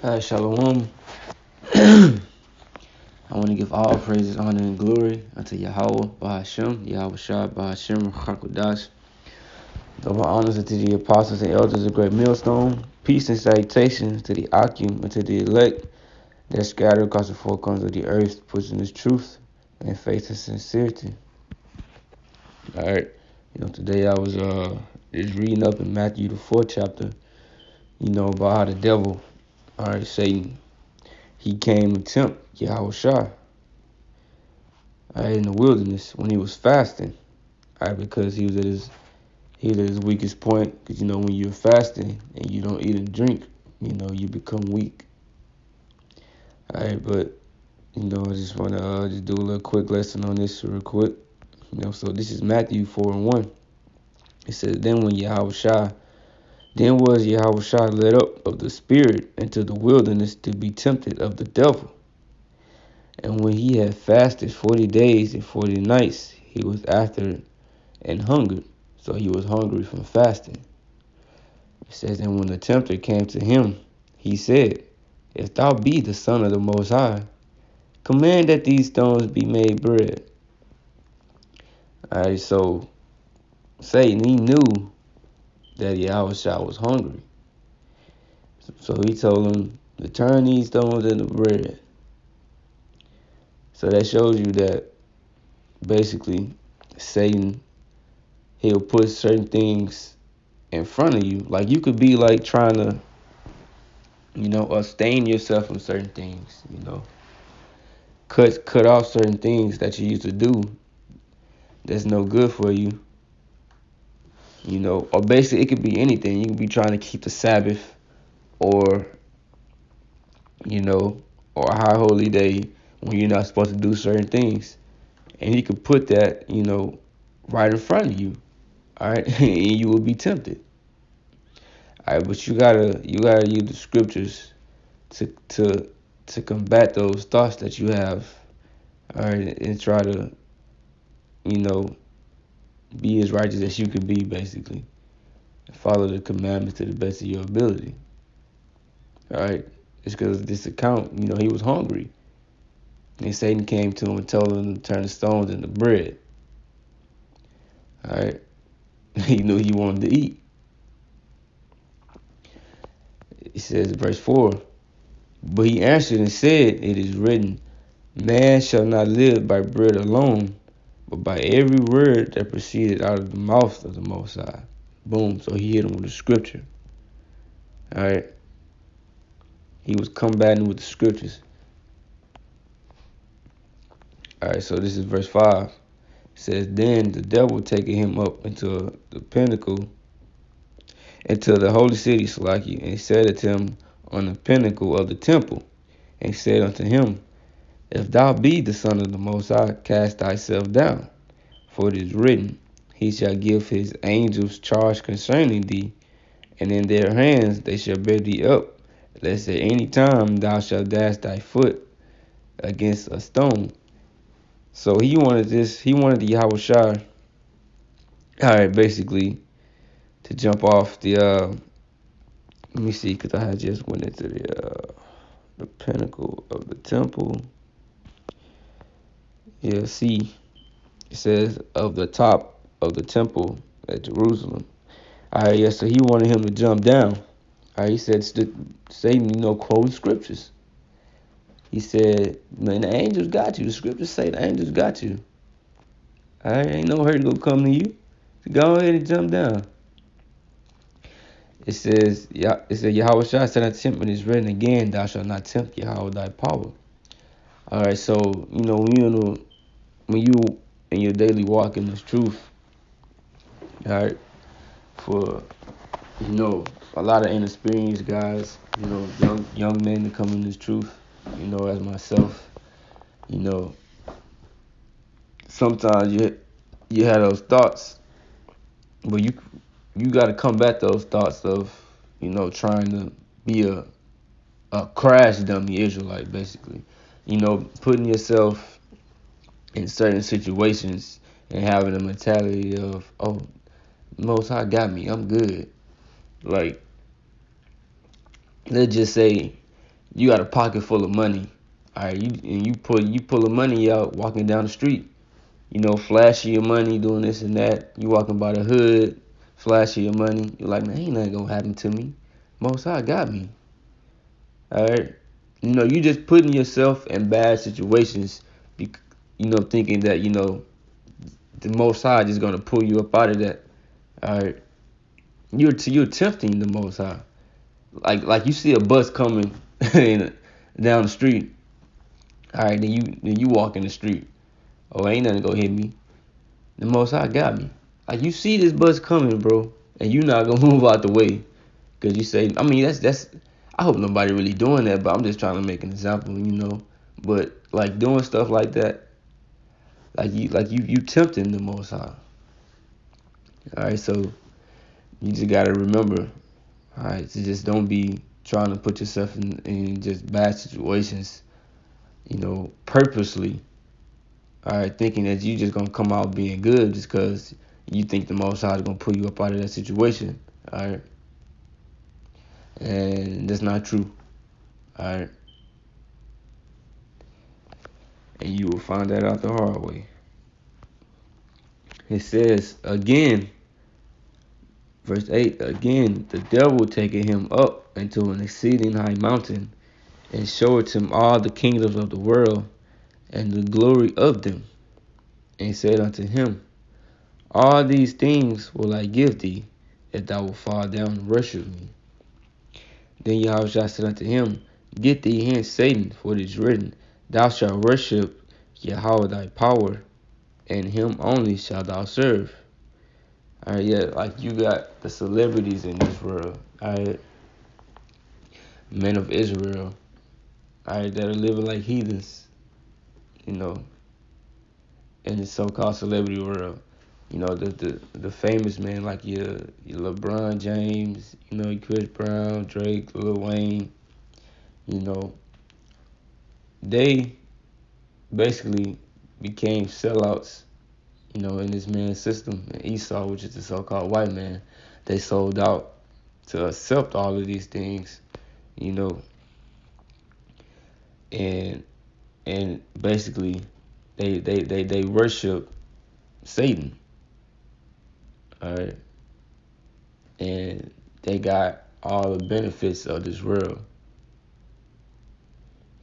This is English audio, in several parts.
Shalom. I want to give all praises, honor, and glory unto Yahweh, Bahashem, Yahweh Shah, Bahashem, Hakodash. Double honors unto the apostles and elders of Great Millstone. Peace and salutations to the Akim and to the elect that scattered across the four corners of the earth, pushing this truth and faith and sincerity. Alright, today I was just reading up in Matthew the 4th chapter, about how the devil, Satan, he came to tempt Yahweh Shah in the wilderness when he was fasting, because he was at his weakest point. Because when you're fasting and you don't eat and drink, you become weak. But I just want to just do a little quick lesson on this real quick. So this is Matthew 4:1. It says, then was Yahweh Shah led up of the Spirit into the wilderness to be tempted of the devil. And when he had fasted 40 days and 40 nights, he was after and hungered. So he was hungry from fasting. It says, and when the tempter came to him, he said, if thou be the Son of the Most High, command that these stones be made bread. So Satan, he knew that Yahweh Shah was hungry. So he told him to turn these stones into bread. So that shows you that basically Satan, he'll put certain things in front of you. Like you could be like trying to, abstain yourself from certain things, cut off certain things that you used to do that's no good for you, or basically it could be anything. You could be trying to keep the Sabbath or or a high holy day when you're not supposed to do certain things. And he could put that, right in front of you. All right, and you will be tempted. All right, but you gotta use the scriptures to combat those thoughts that you have. All right, and try to, be as righteous as you can be, basically. Follow the commandments to the best of your ability. All right, it's because this account, he was hungry. And Satan came to him and told him to turn the stones into bread. All right, he knew he wanted to eat. It says, verse 4, but he answered and said, it is written, man shall not live by bread alone, but by every word that proceeded out of the mouth of the Most High. Boom. So he hit him with the scripture. All right. He was combating with the scriptures. All right. So this is verse 5. It says, then the devil taking him up into the pinnacle, into the holy city, Salaki, and set at him on the pinnacle of the temple, and said unto him, if thou be the Son of the Most High, cast thyself down. For it is written, he shall give his angels charge concerning thee, and in their hands they shall bear thee up, lest at any time thou shalt dash thy foot against a stone. So he wanted the Yahweh Shah, basically, to jump off the, let me see, because I had just went into the pinnacle of the temple. Yeah, see, it says of the top of the temple at Jerusalem. So he wanted him to jump down. He said, Satan, quoting scriptures. He said, man, the angels got you. The scriptures say the angels got you. Ain't no hurt gonna come to you. So go ahead and jump down. It says Yahweh Shah said unto him, and it's written again, thou shalt not tempt Yahweh thy power. All right, so when you in your daily walk in this truth, all right, for a lot of inexperienced guys, young men to come in this truth, as myself, sometimes you have those thoughts, but you got to combat those thoughts of, trying to be a crash dummy Israelite, basically, putting yourself in certain situations and having a mentality of, oh, Most High got me, I'm good. Like, let's just say you got a pocket full of money. All right, you pull the money out walking down the street. Flashing your money, doing this and that. You walking by the hood, flashing your money. You're like, man, ain't nothing gonna happen to me. Most High got me. All right. You just putting yourself in bad situations. Thinking that the Most High just gonna pull you up out of that. All right. You're tempting the Most High. Like you see a bus coming down the street. All right, then you walk in the street. Oh, ain't nothing gonna hit me. The Most High got me. Like you see this bus coming, bro, and you not gonna move out the way because you say, I mean, that's. I hope nobody really doing that, but I'm just trying to make an example. But like doing stuff like that, like you tempting the Most High. All right, so you just gotta remember, all right, to just don't be trying to put yourself in just bad situations, purposely. All right, thinking that you just gonna come out being good just because you think the Most High is gonna pull you up out of that situation. All right, and that's not true. All right, and you will find that out the hard way. It says again, verse 8, again, the devil taking him up into an exceeding high mountain and showed him all the kingdoms of the world and the glory of them, and said unto him, all these things will I give thee, if thou wilt fall down and worship me. Then Yahushua said unto him, get thee hence, Satan, for it is written, thou shalt worship Yahweh thy power, and him only shalt thou serve. All right, yeah, like you got the celebrities in this world, all right, men of Israel, all right, that are living like heathens, in the so-called celebrity world. The famous men like your LeBron James, Chris Brown, Drake, Lil Wayne, they basically became sellouts, in this man's system. And Esau, which is the so-called white man, they sold out to accept all of these things, and basically they worship Satan, all right, and they got all the benefits of this world,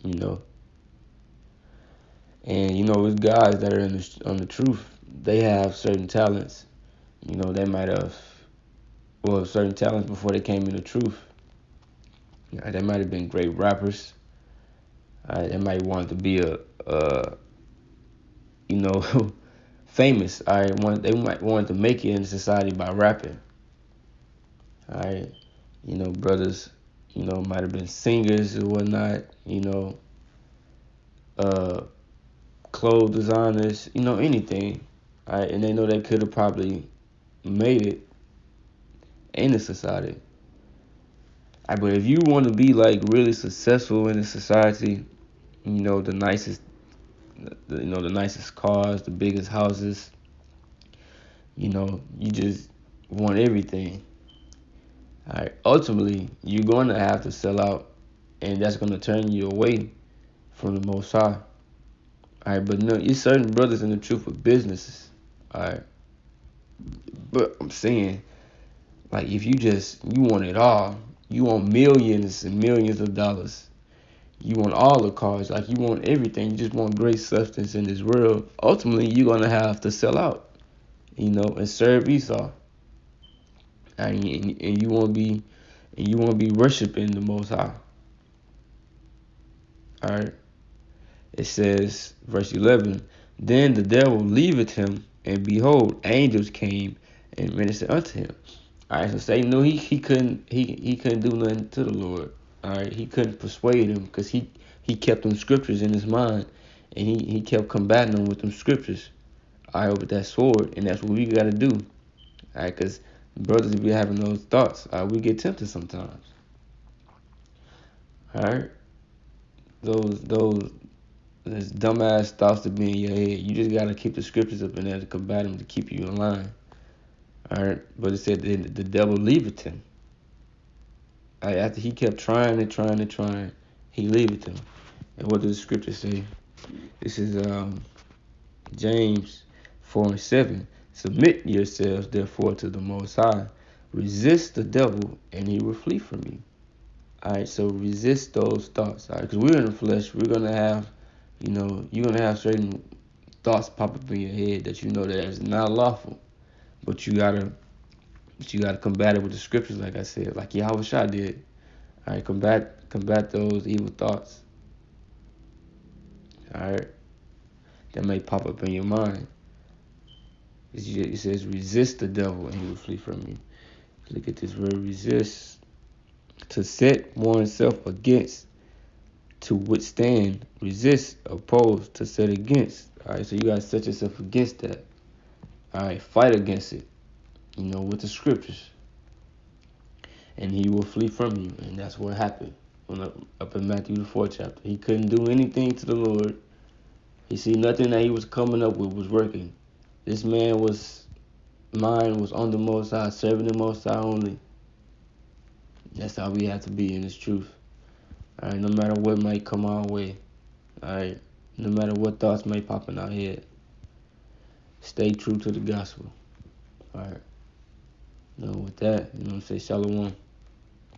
and with guys that are on the truth, they have certain talents, they might have certain talents before they came in the truth. They might have been great rappers. They might want to be famous. They might want to make it in society by rapping. All right, brothers, might have been singers or whatnot. Clothes designers, anything. All right, and they know they could have probably made it in the society. All right, but if you want to be like really successful in the society, the nicest, the nicest cars, the biggest houses, you just want everything. All right, ultimately, you're going to have to sell out, and that's going to turn you away from the Most High. All right, but no, you're certain brothers in the truth with businesses. All right, but I'm saying, like, if you want it all, you want millions and millions of dollars. You want all the cars, like you want everything. You just want great substance in this world. Ultimately, you're gonna have to sell out, and serve Esau. And you won't be worshiping the Most High. All right. It says, verse 11. Then the devil leaveth him, and behold, angels came and ministered unto him. All right. So Satan knew he couldn't do nothing to the Lord. All right. He couldn't persuade him because he kept them scriptures in his mind, and he kept combating them with them scriptures. All right, with that sword, and that's what we got to do. All right, because brothers be having those thoughts. We get tempted sometimes. All right, those dumbass thoughts to be in your head. You just gotta keep the scriptures up in there to combat them, to keep you in line. All right, but it said the devil leaveth him. All right, after he kept trying and trying and trying, he leaveth him. And what does the scripture say? This is James 4:7. Submit yourselves therefore to the Most High. Resist the devil, and he will flee from you. All right, so resist those thoughts. All right, because we're in the flesh, we're gonna have, you're gonna have certain thoughts pop up in your head that that is not lawful, but you gotta combat it with the scriptures, like I said, like Yahushua did. All right, combat those evil thoughts. All right, that may pop up in your mind. It says, resist the devil and he will flee from you. Look at this word, resist. To set oneself against, to withstand, resist, oppose, to set against. All right, so you got to set yourself against that. All right, fight against it, with the scriptures. And he will flee from you. And that's what happened up in Matthew the 4th chapter. He couldn't do anything to the Lord. He see nothing that he was coming up with was working. This man mind was on the Most High, serving the Most High only. That's how we have to be in this truth. All right, no matter what might come our way. All right, no matter what thoughts may pop in our head. Stay true to the gospel. All right. With that, say shalom.